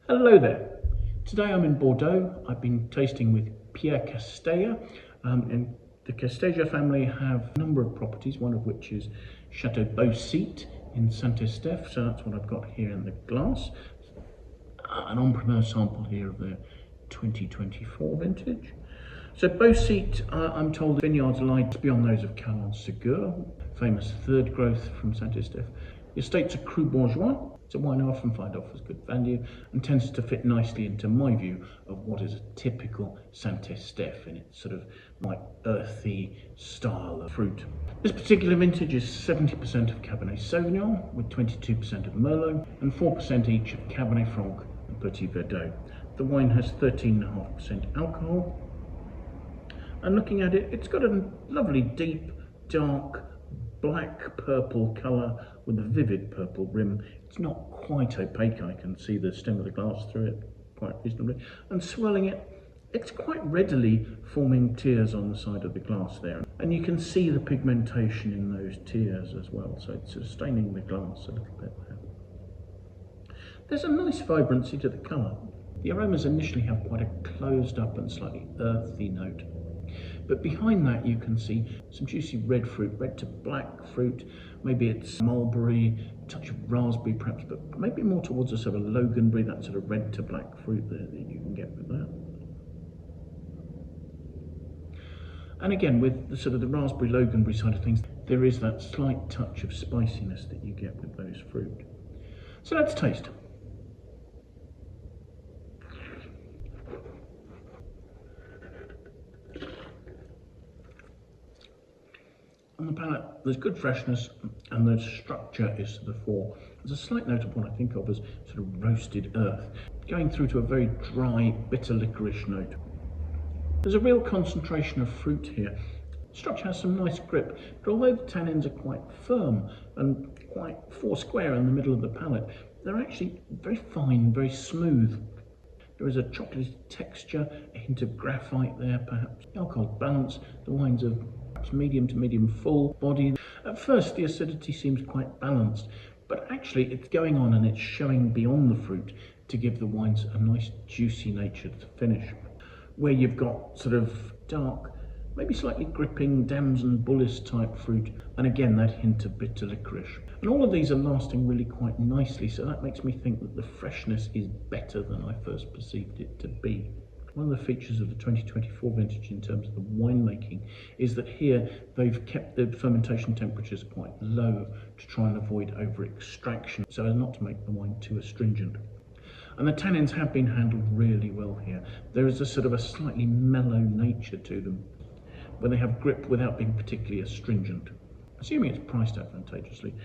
Hello there. Today I'm in Bordeaux. I've been tasting with Pierre Casteja. And the Casteja family have a number of properties, one of which is Chateau Beau Site in Saint Estephe. So that's what I've got here in the glass. An en-primeur sample here of their 2024 vintage. So Beau Site, I'm told the vineyards lie beyond those of Calon-Ségur, famous third growth from Saint Estephe. The estate's a Cru Bourgeois. It's a wine I often find offers good value and tends to fit nicely into my view of what is a typical Saint Estephe in its sort of like earthy style of fruit. This particular vintage is 70% of Cabernet Sauvignon with 22% of Merlot and 4% each of Cabernet Franc and Petit Verdot. The wine has 13.5% alcohol. And looking at it, it's got a lovely deep, dark, black purple colour with a vivid purple rim. It's not quite opaque, I can see the stem of the glass through it quite reasonably. And swirling it, it's quite readily forming tears on the side of the glass there. And you can see the pigmentation in those tears as well, so it's sort of staining the glass a little bit there. There's a nice vibrancy to the colour. The aromas initially have quite a closed up and slightly earthy note. But behind that you can see some juicy red fruit, red to black fruit. Maybe it's mulberry, a touch of raspberry perhaps, but maybe more towards a sort of loganberry, that sort of red to black fruit there that you can get with that. And again, with the sort of the raspberry loganberry side of things, there is that slight touch of spiciness that you get with those fruit. So let's taste. On the palate, there's good freshness and the structure is to the fore. There's a slight note of what I think of as sort of roasted earth, going through to a very dry, bitter licorice note. There's a real concentration of fruit here. The structure has some nice grip, but although the tannins are quite firm and quite four-square in the middle of the palate, they're actually very fine, very smooth. There is a chocolatey texture, a hint of graphite there perhaps. The alcohol balance, the wines are medium to medium full body. At first the acidity seems quite balanced, but actually it's going on and it's showing beyond the fruit to give the wines a nice juicy nature to finish. Where you've got sort of dark, maybe slightly gripping damson bullace type fruit, and again that hint of bitter licorice. And all of these are lasting really quite nicely, so that makes me think that the freshness is better than I first perceived it to be. One of the features of the 2024 vintage in terms of the winemaking is that here they've kept the fermentation temperatures quite low to try and avoid over extraction, so as not to make the wine too astringent. And the tannins have been handled really well here. There is a sort of a slightly mellow nature to them, where they have grip without being particularly astringent. Assuming it's priced advantageously,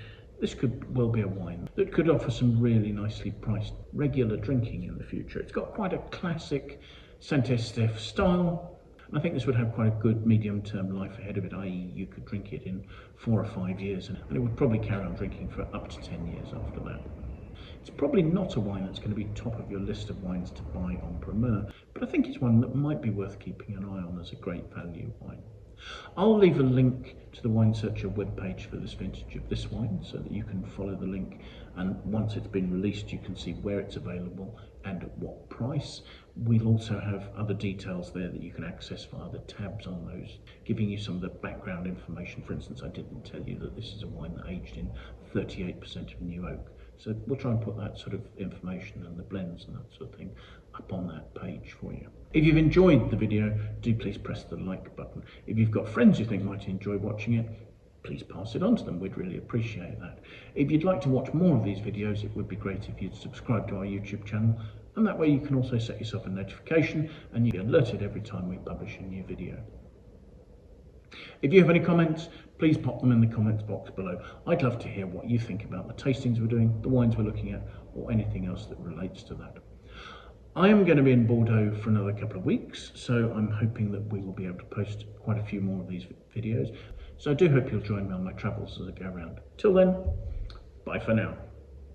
this could well be a wine that could offer some really nicely priced regular drinking in the future. It's got quite a classic Saint Estephe style. I think this would have quite a good medium-term life ahead of it, i.e. you could drink it in 4 or 5 years and it would probably carry on drinking for up to 10 years after that. It's probably not a wine that's going to be top of your list of wines to buy en primeur, but I think it's one that might be worth keeping an eye on as a great value wine. I'll leave a link to the Wine Searcher webpage for this vintage of this wine so that you can follow the link, and once it's been released you can see where it's available and at what price. We'll also have other details there that you can access via the tabs on those, giving you some of the background information. For instance, I didn't tell you that this is a wine that aged in 38% of new oak. So we'll try and put that sort of information and the blends and that sort of thing up on that page for you. If you've enjoyed the video, do please press the like button. If you've got friends you think might enjoy watching it, please pass it on to them. We'd really appreciate that. If you'd like to watch more of these videos, it would be great if you'd subscribe to our YouTube channel, and that way you can also set yourself a notification and you'll be alerted every time we publish a new video. If you have any comments, please pop them in the comments box below. I'd love to hear what you think about the tastings we're doing, the wines we're looking at, or anything else that relates to that. I am going to be in Bordeaux for another couple of weeks, so I'm hoping that we will be able to post quite a few more of these videos. So I do hope you'll join me on my travels as I go around. Till then, bye for now.